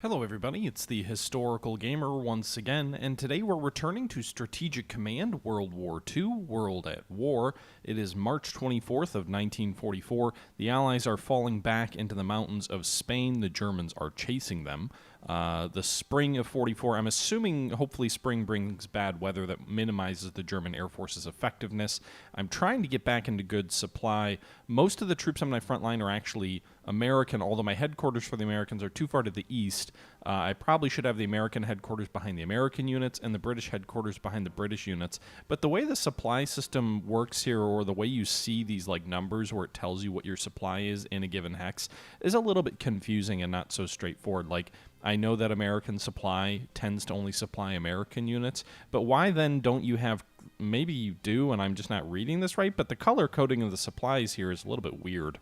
Hello everybody, it's the Historical Gamer once again, and today we're returning to Strategic Command World War II, World at War. It is March 24th of 1944. The Allies are falling back into the mountains of Spain. The Germans are chasing them. The spring of 44, I'm assuming hopefully spring brings bad weather that minimizes the German Air Force's effectiveness. I'm trying to get back into good supply. Most of the troops on my front line are actually American, although my headquarters for the Americans are too far to the east. I probably should have the American headquarters behind the American units and the British headquarters behind the British units. But the way the supply system works here, or the way you see these like numbers where it tells you what your supply is in a given hex, is a little bit confusing and not so straightforward. Like, I know that American supply tends to only supply American units, but why then don't you have, maybe you do and I'm just not reading this right, but the color coding of the supplies here is a little bit weird.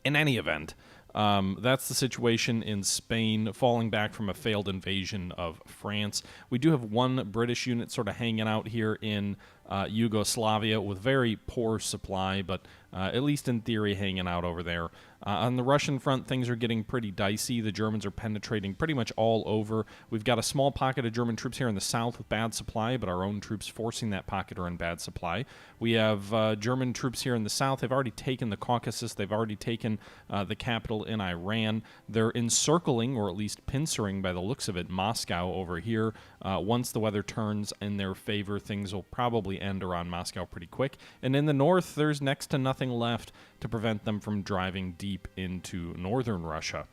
In any event, that's the situation in Spain, falling back from a failed invasion of France. We do have one British unit sort of hanging out here in Yugoslavia with very poor supply, but at least in theory hanging out over there. On the Russian front, things are getting pretty dicey. The Germans are penetrating pretty much all over. We've got a small pocket of German troops here in the south with bad supply, but our own troops forcing that pocket are in bad supply. We have German troops here in the south. They've already taken the Caucasus. They've already taken the capital in Iran. They're encircling, or at least pincering by the looks of it, Moscow over here. Once the weather turns in their favor, things will probably end around Moscow pretty quick. And in the north, there's next to nothing left to prevent them from driving deep into northern Russia.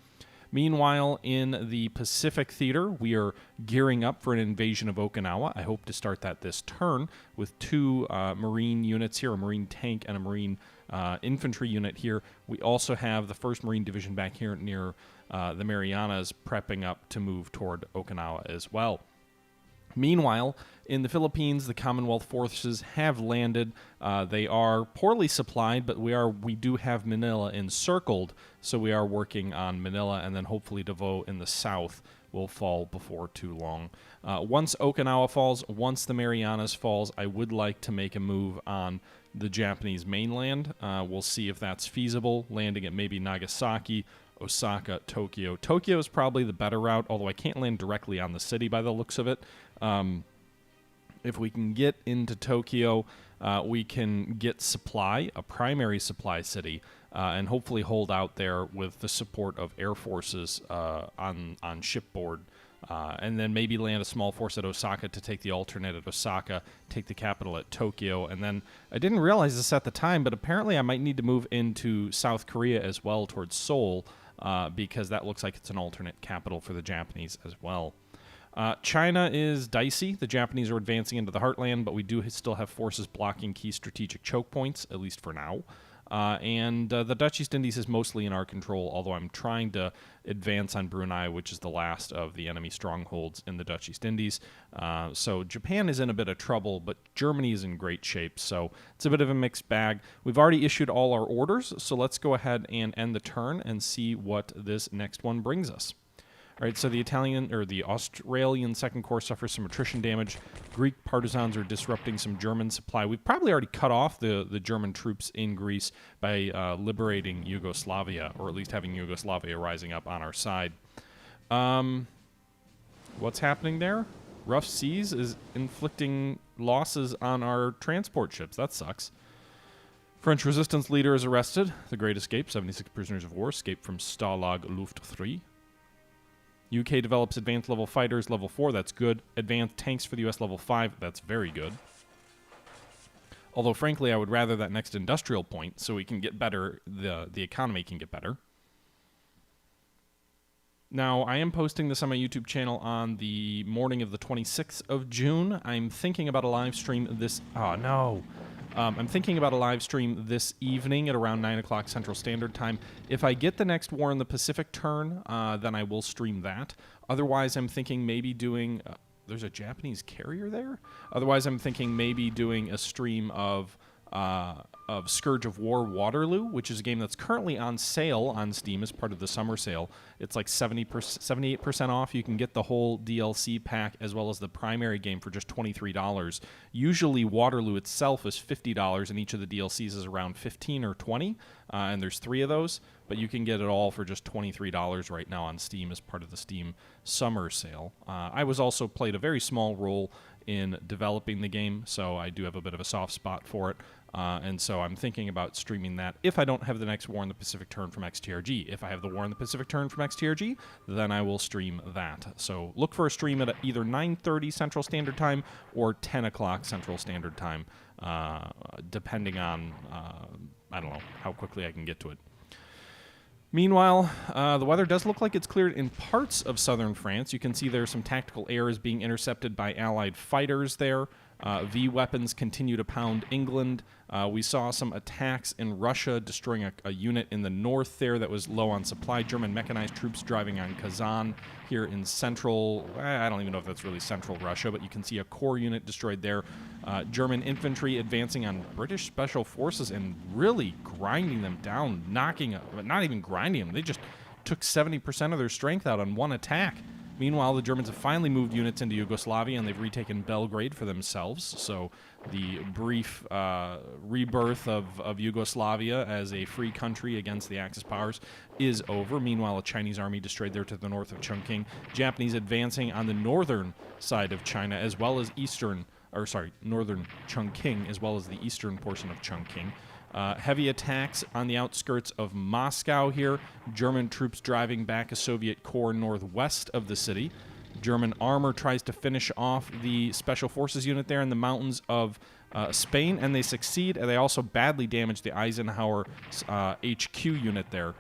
Meanwhile, in the Pacific theater, we are gearing up for an invasion of Okinawa. I hope to start that this turn with two Marine units here, a Marine tank and a Marine infantry unit here. We also have the 1st Marine Division back here near the Marianas prepping up to move toward Okinawa as well. Meanwhile, in the Philippines, the Commonwealth forces have landed. They are poorly supplied, but we do have Manila encircled, so we are working on Manila, and then hopefully Davao in the south will fall before too long. Once Okinawa falls, once the Marianas falls, I would like to make a move on the Japanese mainland. We'll see if that's feasible, landing at maybe Nagasaki, Osaka, Tokyo. Tokyo is probably the better route, although I can't land directly on the city by the looks of it. If we can get into Tokyo, we can get supply, a primary supply city, and hopefully hold out there with the support of air forces on shipboard. And then maybe land a small force at Osaka to take the alternate at Osaka, take the capital at Tokyo. And then I didn't realize this at the time, but apparently I might need to move into South Korea as well towards Seoul, because that looks like it's an alternate capital for the Japanese as well. China is dicey. The Japanese are advancing into the heartland, but we do still have forces blocking key strategic choke points, at least for now. And the Dutch East Indies is mostly in our control, although I'm trying to advance on Brunei, which is the last of the enemy strongholds in the Dutch East Indies. So Japan is in a bit of trouble, but Germany is in great shape, so it's a bit of a mixed bag. We've already issued all our orders, so let's go ahead and end the turn and see what this next one brings us. All right, so the Australian Second Corps suffers some attrition damage. Greek partisans are disrupting some German supply. We've probably already cut off the German troops in Greece by liberating Yugoslavia, or at least having Yugoslavia rising up on our side. What's happening there? Rough Seas is inflicting losses on our transport ships. That sucks. French resistance leader is arrested. The Great Escape, 76 prisoners of war, escaped from Stalag Luft 3. UK develops advanced level fighters, level 4, that's good. Advanced tanks for the US, level 5, that's very good. Although, frankly, I would rather that next industrial point so we can get better, the economy can get better. Now, I am posting this on my YouTube channel on the morning of the 26th of June. I'm thinking about a live stream this... Oh, no. I'm thinking about a live stream this evening at around 9 o'clock Central Standard Time. If I get the next War in the Pacific turn, then I will stream that. Otherwise, I'm thinking maybe doing... there's a Japanese carrier there? Otherwise, I'm thinking maybe doing a stream of of Scourge of War Waterloo, which is a game that's currently on sale on Steam as part of the summer sale. It's like 78% off. You can get the whole DLC pack as well as the primary game for just $23. Usually Waterloo itself is $50, and each of the DLCs is around $15 or $20, and there's 3 of those. But you can get it all for just $23 right now on Steam as part of the Steam summer sale. I was also played a very small role in developing the game, so I do have a bit of a soft spot for it. And so I'm thinking about streaming that if I don't have the next War in the Pacific Turn from XTRG. If I have the War in the Pacific Turn from XTRG, then I will stream that. So look for a stream at either 9:30 Central Standard Time or 10 o'clock Central Standard Time, depending on, I don't know, how quickly I can get to it. Meanwhile, the weather does look like it's cleared in parts of southern France. You can see there's some tactical errors being intercepted by Allied fighters there. V weapons continue to pound England. We saw some attacks in Russia, destroying a unit in the north there that was low on supply. German mechanized troops driving on Kazan here in central, I don't even know if that's really central Russia, but you can see a core unit destroyed there. German infantry advancing on British special forces and really grinding them down, not even grinding them. They just took 70% of their strength out on one attack. Meanwhile, the Germans have finally moved units into Yugoslavia, and they've retaken Belgrade for themselves. So the brief rebirth of Yugoslavia as a free country against the Axis powers is over. Meanwhile, a Chinese army destroyed there to the north of Chongqing. Japanese advancing on the northern side of China, as well as northern Chongqing, as well as the eastern portion of Chongqing. Heavy attacks on the outskirts of Moscow here. German troops driving back a Soviet corps northwest of the city. German armor tries to finish off the special forces unit there in the mountains of Spain, and they succeed. And they also badly damage the Eisenhower HQ unit there.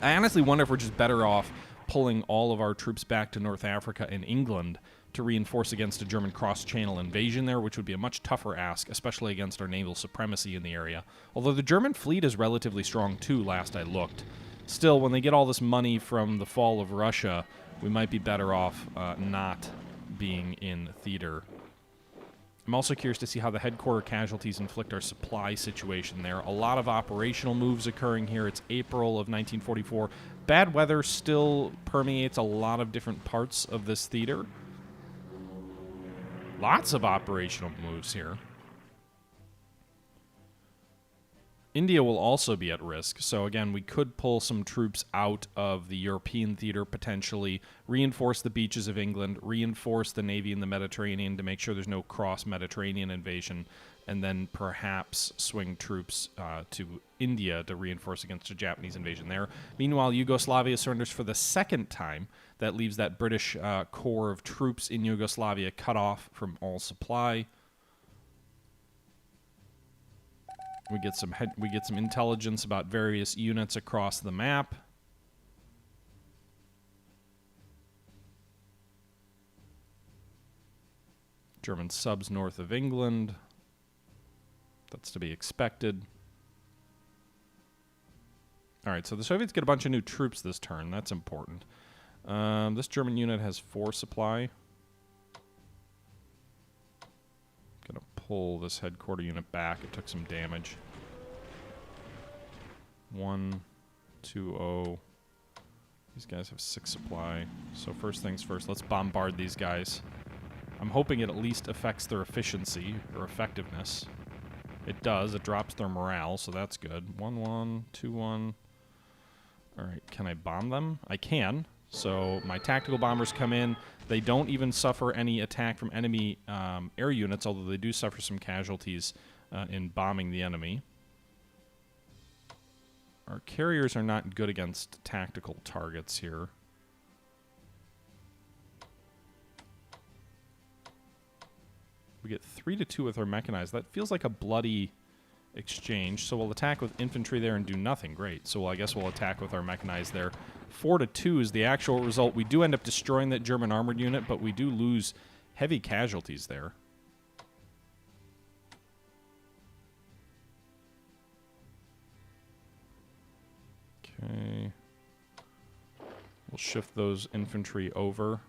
I honestly wonder if we're just better off pulling all of our troops back to North Africa and England to reinforce against a German cross-channel invasion there, which would be a much tougher ask, especially against our naval supremacy in the area. Although the German fleet is relatively strong too, last I looked. Still, when they get all this money from the fall of Russia, we might be better off not being in theater. I'm also curious to see how the headquarter casualties inflict our supply situation there. A lot of operational moves occurring here. It's April of 1944. Bad weather still permeates a lot of different parts of this theater. Lots of operational moves here. India will also be at risk. So again, we could pull some troops out of the European theater potentially, reinforce the beaches of England, reinforce the Navy in the Mediterranean to make sure there's no cross-Mediterranean invasion, and then perhaps swing troops to India to reinforce against a Japanese invasion there. Meanwhile, Yugoslavia surrenders for the second time. That leaves that British corps of troops in Yugoslavia cut off from all supply. We get some intelligence about various units across the map. German subs north of England. That's to be expected. All right, so the Soviets get a bunch of new troops this turn. That's important. This German unit has 4 supply. Gonna pull this headquarter unit back. It took some damage. 1, 2, 0. These guys have 6 supply. So first things first, let's bombard these guys. I'm hoping it at least affects their efficiency or effectiveness. It does. It drops their morale, so that's good. 1, 1, 2, 1. All right, can I bomb them? I can. So my tactical bombers come in. They don't even suffer any attack from enemy air units, although they do suffer some casualties in bombing the enemy. Our carriers are not good against tactical targets here. We get 3-2 with our mechanized. That feels like a bloody exchange. So we'll attack with infantry there and do nothing. Great. So I guess we'll attack with our mechanized there. 4-2 is the actual result. We do end up destroying that German armored unit, but we do lose heavy casualties there. Okay. We'll shift those infantry over.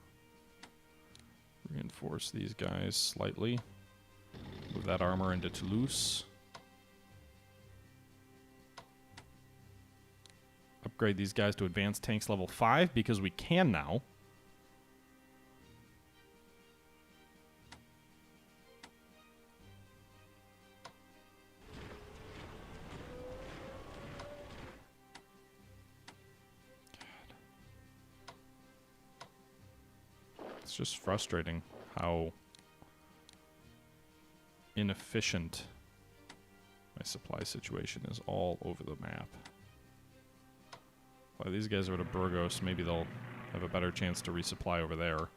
Reinforce these guys slightly. Move that armor into Toulouse. upgrade these guys to advanced tanks level 5 because we can now. It's just frustrating how inefficient my supply situation is all over the map. Well, these guys are at a Burgos. Maybe they'll have a better chance to resupply over there.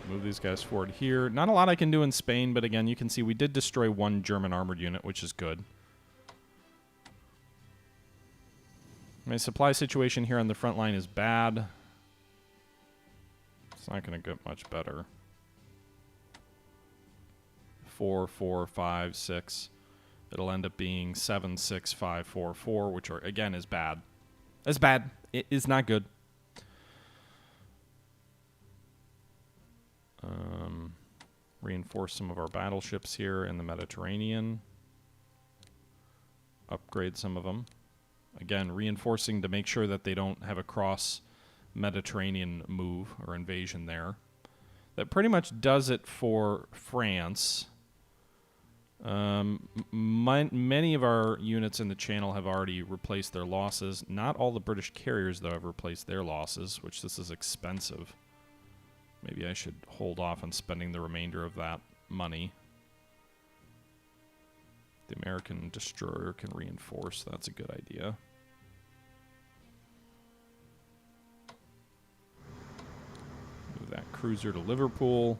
Move these guys forward here. Not a lot I can do in Spain, but again, you can see we did destroy one German armored unit, which is good. My supply situation here on the front line is bad. It's not going to get much better. 4, 4, 5, 6. It'll end up being 7, 6, 5, 4, 4, which are, again, is bad. It's bad. It is not good. Reinforce some of our battleships here in the Mediterranean. Upgrade some of them. Again, reinforcing to make sure that they don't have a cross-Mediterranean move or invasion there. That pretty much does it for France. Many of our units in the channel have already replaced their losses. Not all the British carriers, though, have replaced their losses, which this is expensive. Maybe I should hold off on spending the remainder of that money. The American destroyer can reinforce. That's a good idea. Move that cruiser to Liverpool.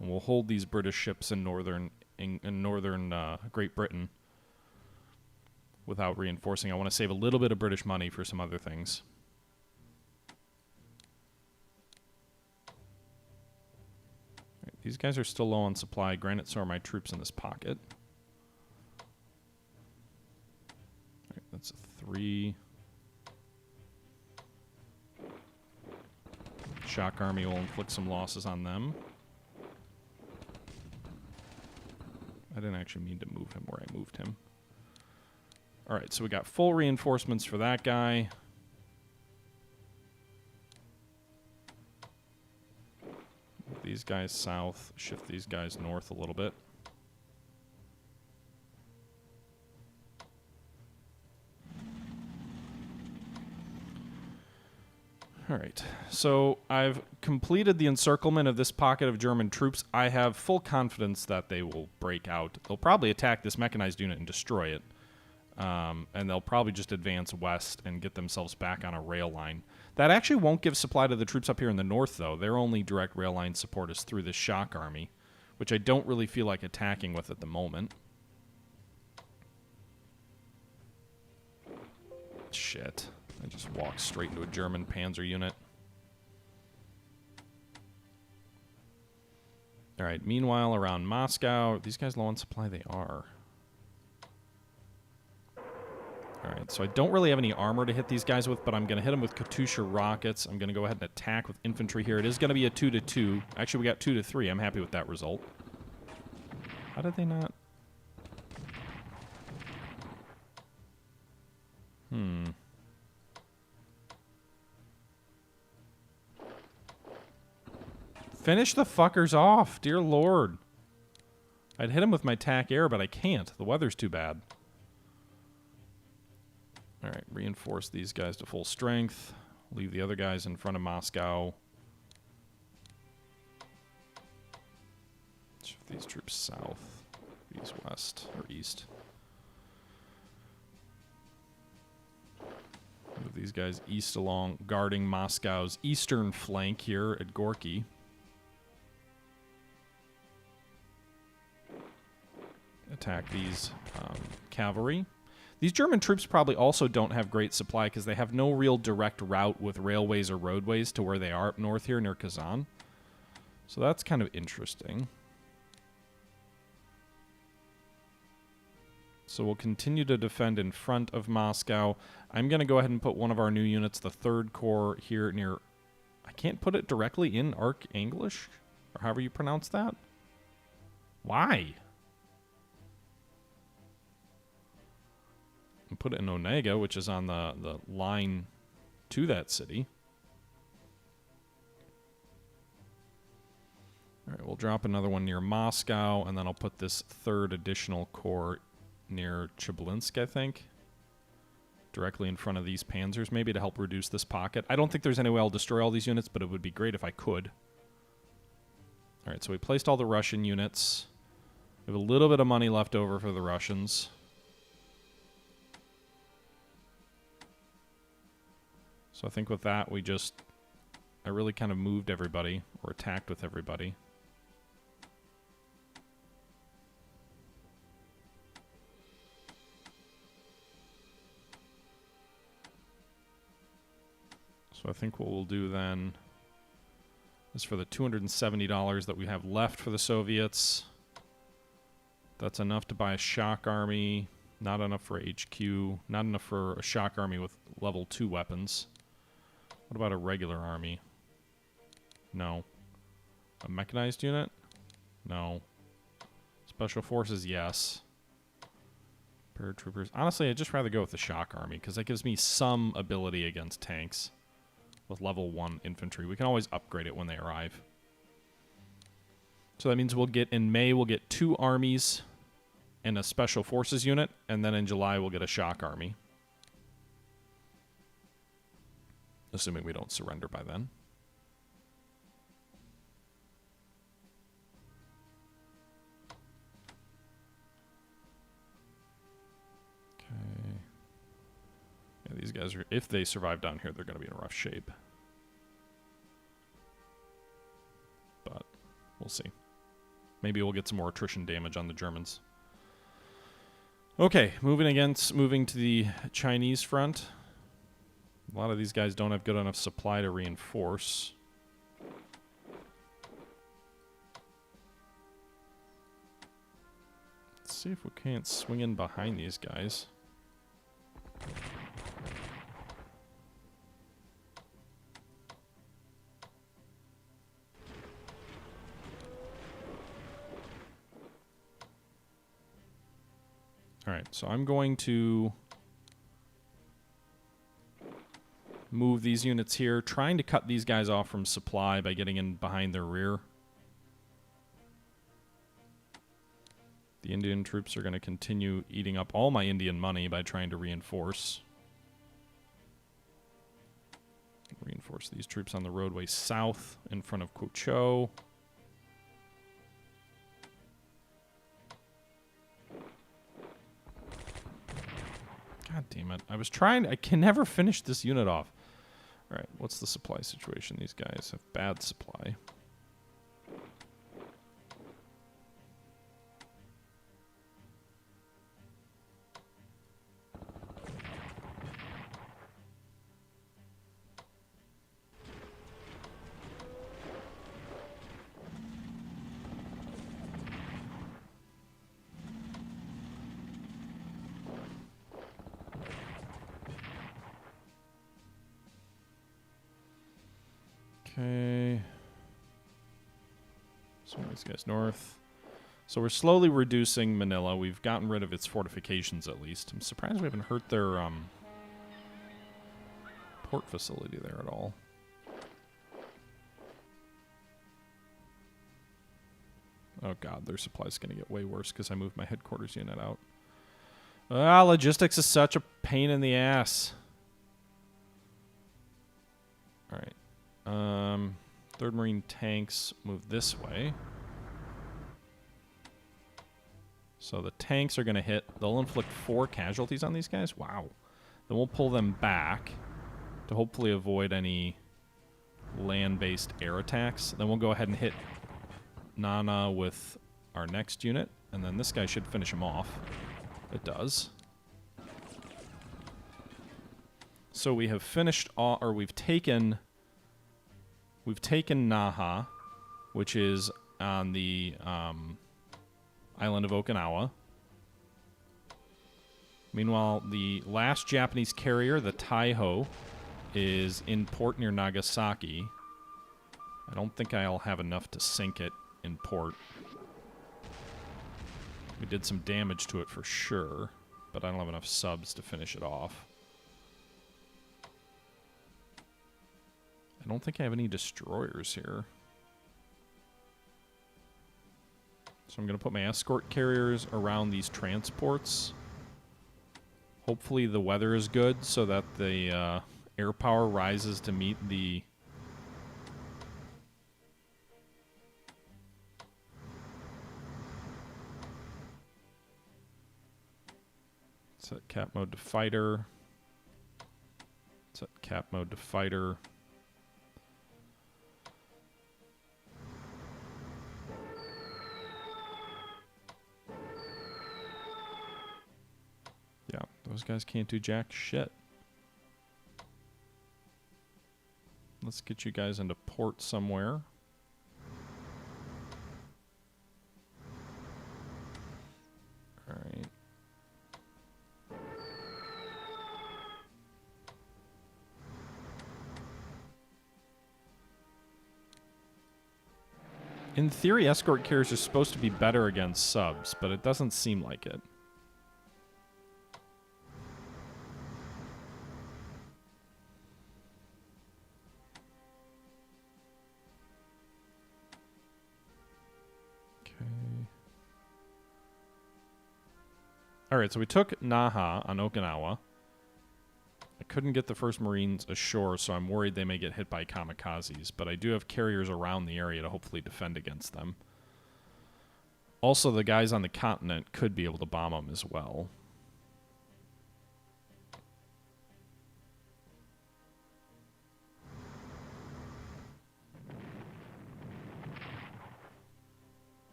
And we'll hold these British ships in northern Great Britain without reinforcing. I want to save a little bit of British money for some other things. These guys are still low on supply. Granted, so are my troops in this pocket. All right, that's a 3. Shock Army will inflict some losses on them. I didn't actually mean to move him where I moved him. All right, so we got full reinforcements for that guy. These guys south, shift these guys north a little bit. All right, so I've completed the encirclement of this pocket of German troops. I have full confidence that they will break out. They'll probably attack this mechanized unit and destroy it. And they'll probably just advance west and get themselves back on a rail line. That actually won't give supply to the troops up here in the north, though. Their only direct rail line support is through this shock army, which I don't really feel like attacking with at the moment. Shit. I just walked straight into a German panzer unit. All right, meanwhile, around Moscow, are these guys low on supply? They are. All right, so I don't really have any armor to hit these guys with, but I'm going to hit them with Katyusha rockets. I'm going to go ahead and attack with infantry here. It is going to be a 2-2. Actually, we got 2-3. I'm happy with that result. How did they not? Finish the fuckers off, dear lord. I'd hit him with my TAC air, but I can't. The weather's too bad. All right, reinforce these guys to full strength. Leave the other guys in front of Moscow. Shift these troops south, these west, or east. Move these guys east along, guarding Moscow's eastern flank here at Gorky. Attack these cavalry. These German troops probably also don't have great supply because they have no real direct route with railways or roadways to where they are up north here near Kazan. So that's kind of interesting. So we'll continue to defend in front of Moscow. I'm going to go ahead and put one of our new units, the 3rd Corps, here near... I can't put it directly in Arch-English? Or however you pronounce that? Why? And put it in Onega, which is on the line to that city. Alright, we'll drop another one near Moscow, and then I'll put this 3rd additional corps near Chelyabinsk, I think. Directly in front of these panzers, maybe to help reduce this pocket. I don't think there's any way I'll destroy all these units, but it would be great if I could. Alright, so we placed all the Russian units. We have a little bit of money left over for the Russians. So I think with that, I really kind of moved everybody, or attacked with everybody. So I think what we'll do then is for the $270 that we have left for the Soviets, that's enough to buy a shock army, not enough for HQ, not enough for a shock army with level 2 weapons. What about a regular army? No. A mechanized unit? No. Special forces, yes. Paratroopers. Honestly, I'd just rather go with the shock army, because that gives me some ability against tanks. With level 1 infantry. We can always upgrade it when they arrive. So that means in May, we'll get 2 armies and a special forces unit, and then in July, we'll get a shock army. Assuming we don't surrender by then. Okay. Yeah, these guys are, if they survive down here, they're going to be in rough shape. But we'll see. Maybe we'll get some more attrition damage on the Germans. Okay, moving to the Chinese front. A lot of these guys don't have good enough supply to reinforce. Let's see if we can't swing in behind these guys. Alright, so I'm going to move these units here, trying to cut these guys off from supply by getting in behind their rear. The Indian troops are going to continue eating up all my Indian money by trying to reinforce. Reinforce these troops on the roadway south in front of Kuchou. God damn it. I can never finish this unit off. Alright, what's the supply situation? These guys have bad supply. Okay. So these guys north. So we're slowly reducing Manila. We've gotten rid of its fortifications at least. I'm surprised we haven't hurt their port facility there at all. Oh god, their supply's going to get way worse because I moved my headquarters unit out. Logistics is such a pain in the ass. Alright. 3rd Marine tanks move this way. So the tanks are going to hit. They'll inflict 4 casualties on these guys. Wow. Then we'll pull them back to hopefully avoid any land-based air attacks. Then we'll go ahead and hit Nana with our next unit. And then this guy should finish him off. It does. So we have finished, or we've taken Naha, which is on the island of Okinawa. Meanwhile, the last Japanese carrier, the Taiho, is in port near Nagasaki. I don't think I'll have enough to sink it in port. We did some damage to it for sure, but I don't have enough subs to finish it off. I don't think I have any destroyers here. So I'm going to put my escort carriers around these transports. Hopefully the weather is good so that the air power rises to meet the... Set cap mode to fighter. Set cap mode to fighter. Yeah, those guys can't do jack shit. Let's get you guys into port somewhere. All right. In theory, escort carriers are supposed to be better against subs, but it doesn't seem like it. Okay. Alright, so we took Naha on Okinawa. I couldn't get the first Marines ashore, so I'm worried they may get hit by kamikazes, but I do have carriers around the area to hopefully defend against them. Also, the guys on the continent could be able to bomb them as well.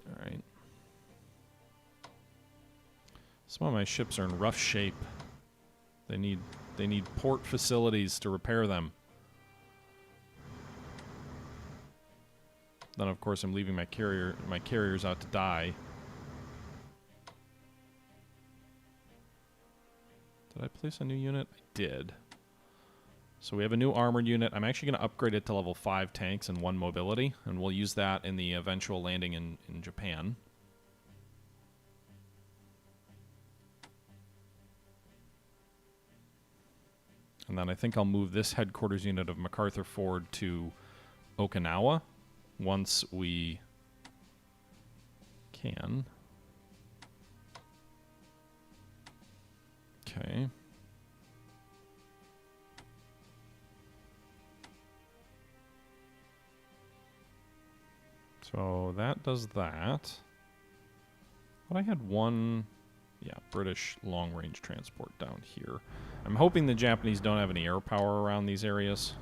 Alright. Some of my ships are in rough shape. They need port facilities to repair them. Then of course I'm leaving my carriers out to die. Did I place a new unit? I did. So we have a new armored unit. I'm actually going to upgrade it to level 5 tanks and 1 mobility, and we'll use that in the eventual landing in Japan. And then I think I'll move this headquarters unit of MacArthur Ford to Okinawa once we can. Okay. So that does that. But I had one... Yeah, British long-range transport down here. I'm hoping the Japanese don't have any air power around these areas.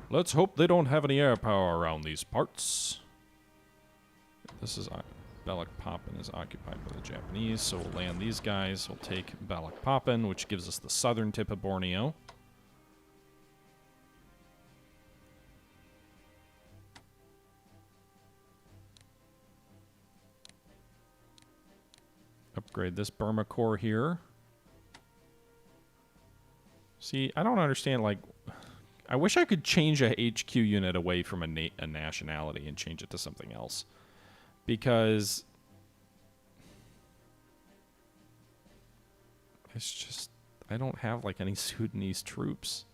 Let's hope they don't have any air power around these parts. This is... Balikpapan is occupied by the Japanese, so we'll land these guys. We'll take Balikpapan, which gives us the southern tip of Borneo. Upgrade this Burma Corps here. See, I don't understand, like... I wish I could change a HQ unit away from a nationality and change it to something else. Because... it's just... I don't have, like, any Sudanese troops.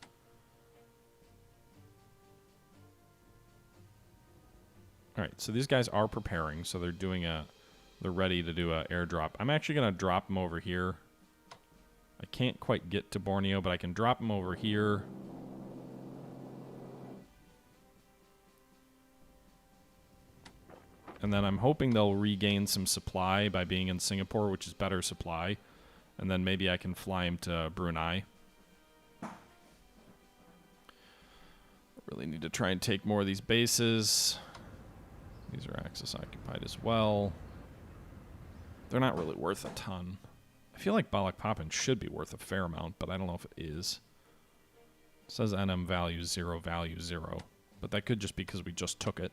Alright, so these guys are preparing, so they're doing a... They're ready to do an airdrop. I'm actually going to drop them over here. I can't quite get to Borneo, but I can drop them over here. And then I'm hoping they'll regain some supply by being in Singapore, which is better supply. And then maybe I can fly them to Brunei. I really need to try and take more of these bases. These are Axis occupied as well. They're not really worth a ton. I feel like Balikpapan should be worth a fair amount, but I don't know if it is. It says NM value 0, value 0. But that could just be because we just took it.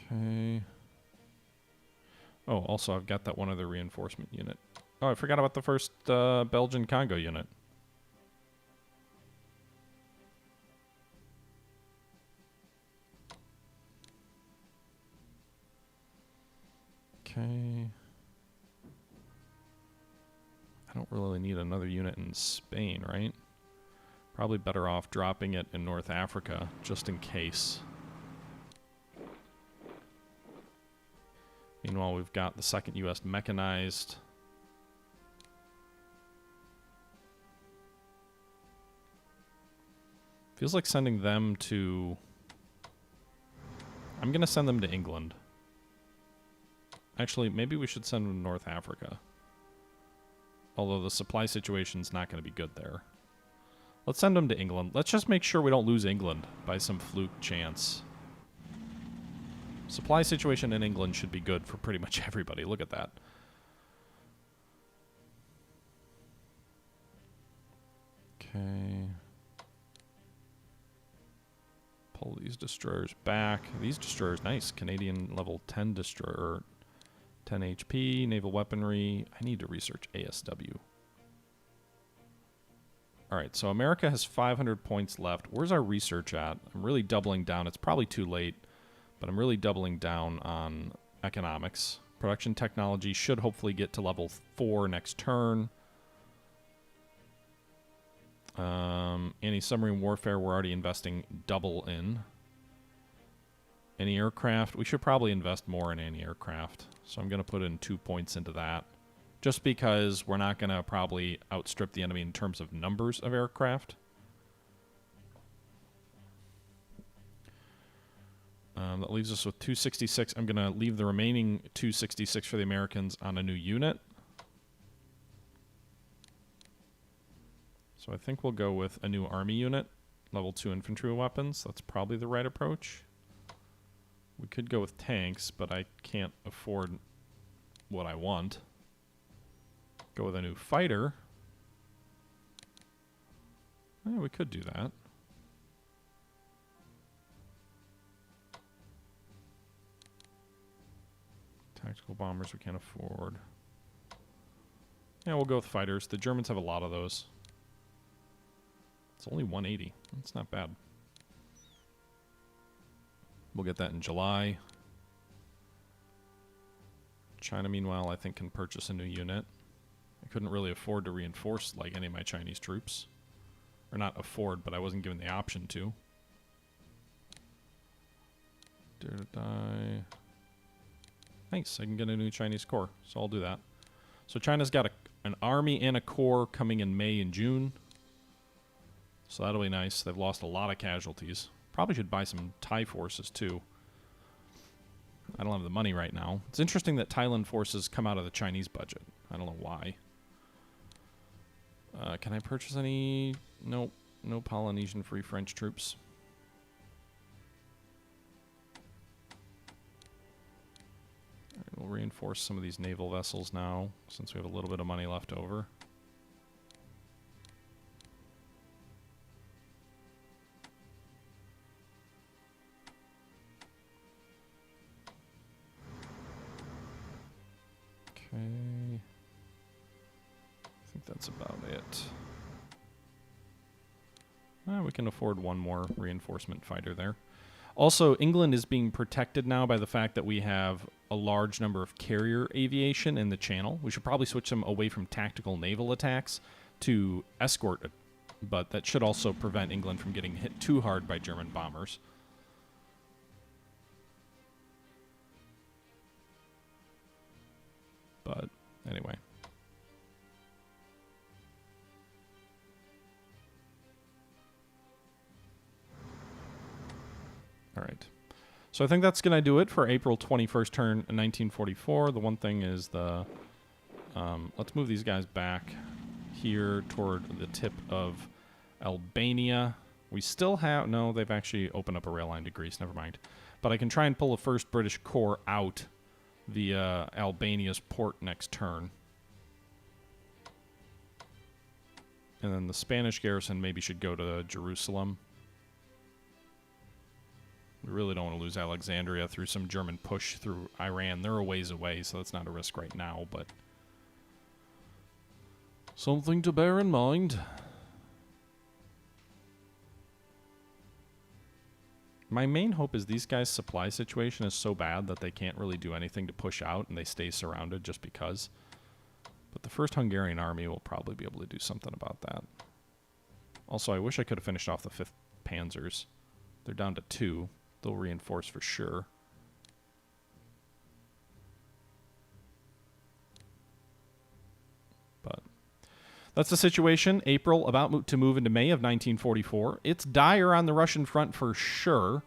Okay. Oh, also I've got that one other reinforcement unit. Oh, I forgot about the first Belgian Congo unit. Okay. I don't really need another unit in Spain, right? Probably better off dropping it in North Africa, just in case. Meanwhile, we've got the 2nd U.S. Mechanized. Feels like sending them to... I'm going to send them to England. Actually, maybe we should send them to North Africa. Although the supply situation's not going to be good there. Let's send them to England. Let's just make sure we don't lose England by some fluke chance. Supply situation in England should be good for pretty much everybody. Look at that. Okay. Pull these destroyers back. These destroyers, nice. Canadian level 10 destroyer. 10 HP, naval weaponry. I need to research ASW. Alright, so America has 500 points left. Where's our research at? I'm really doubling down. It's probably too late, but I'm really doubling down on economics. Production technology should hopefully get to level 4 next turn. Anti-submarine warfare, we're already investing double in. Anti-aircraft, we should probably invest more in anti-aircraft. So I'm going to put in 2 points into that. Just because we're not going to probably outstrip the enemy in terms of numbers of aircraft. That leaves us with 266. I'm going to leave the remaining 266 for the Americans on a new unit. So I think we'll go with a new army unit, level 2 infantry weapons. That's probably the right approach. We could go with tanks, but I can't afford what I want. Go with a new fighter. Yeah, we could do that. Tactical bombers we can't afford. Yeah, we'll go with fighters. The Germans have a lot of those. It's only 180. That's not bad. We'll get that in July. China, meanwhile, I think can purchase a new unit. I couldn't really afford to reinforce like any of my Chinese troops. Or not afford, but I wasn't given the option to. Dare to die. Nice, I can get a new Chinese corps, so I'll do that. So China's got an army and a corps coming in May and June. So that'll be nice. They've lost a lot of casualties. Probably should buy some Thai forces, too. I don't have the money right now. It's interesting that Thailand forces come out of the Chinese budget. I don't know why. Can I purchase any? Nope. No Polynesian Free French troops. All right, we'll reinforce some of these naval vessels now, since we have a little bit of money left over. Okay. I think that's about it. We can afford one more reinforcement fighter there. Also, England is being protected now by the fact that we have a large number of carrier aviation in the channel. We should probably switch them away from tactical naval attacks to escort, but that should also prevent England from getting hit too hard by German bombers. But anyway. All right. So I think that's going to do it for April 21st turn 1944. The one thing is the... let's move these guys back here toward the tip of Albania. We still have... No, they've actually opened up a rail line to Greece. Never mind. But I can try and pull a first British Corps out via Albania's port next turn. And then the Spanish garrison maybe should go to Jerusalem. We really don't want to lose Alexandria through some German push through Iran. They're a ways away, so that's not a risk right now, but something to bear in mind. My main hope is these guys' supply situation is so bad that they can't really do anything to push out, and they stay surrounded just because. But the 1st Hungarian Army will probably be able to do something about that. Also, I wish I could have finished off the 5th Panzers. They're down to 2. They'll reinforce for sure. But that's the situation. April, about to move into May of 1944. It's dire on the Russian front for sure.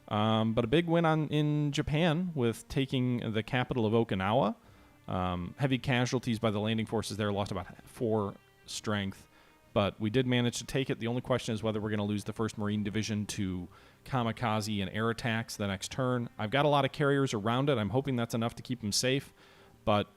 But a big win in Japan with taking the capital of Okinawa. Heavy casualties by the landing forces there, lost about 4 strength. But we did manage to take it. The only question is whether we're going to lose the 1st Marine Division to kamikaze and air attacks the next turn. I've got a lot of carriers around it. I'm hoping that's enough to keep them safe. But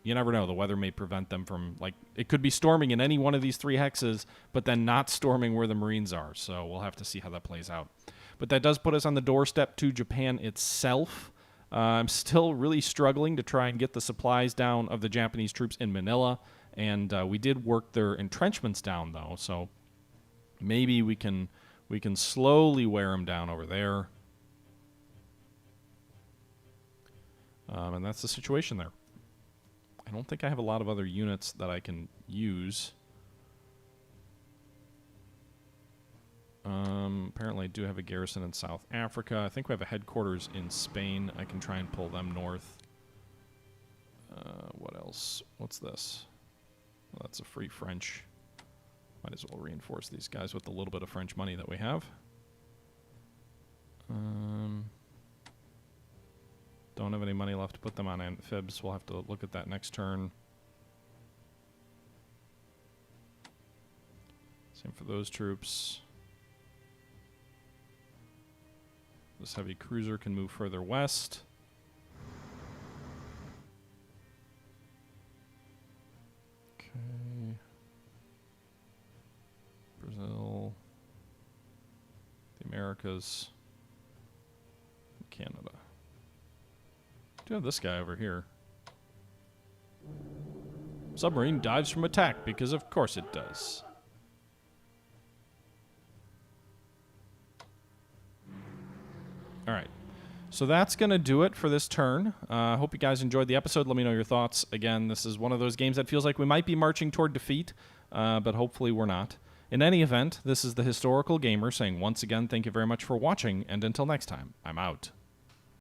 you never know. The weather may prevent them from, like, it could be storming in any one of these 3 hexes, but then not storming where the Marines are. So we'll have to see how that plays out. But that does put us on the doorstep to Japan itself. I'm still really struggling to try and get the supplies down of the Japanese troops in Manila. And we did work their entrenchments down, though, so maybe we can slowly wear them down over there. And that's the situation there. I don't think I have a lot of other units that I can use. Apparently I do have a garrison in South Africa. I think we have a headquarters in Spain. I can try and pull them north. What else? What's this? Well, that's a free French. Might as well reinforce these guys with the little bit of French money that we have. Don't have any money left to put them on amphibs. We'll have to look at that next turn. Same for those troops. This heavy cruiser can move further west. Okay. Brazil. The Americas. Canada. Do have this guy over here. Submarine dives from attack because of course it does. All right. So that's going to do it for this turn. I hope you guys enjoyed the episode. Let me know your thoughts. Again, this is one of those games that feels like we might be marching toward defeat, but hopefully we're not. In any event, this is the Historical Gamer saying once again, thank you very much for watching, and until next time, I'm out.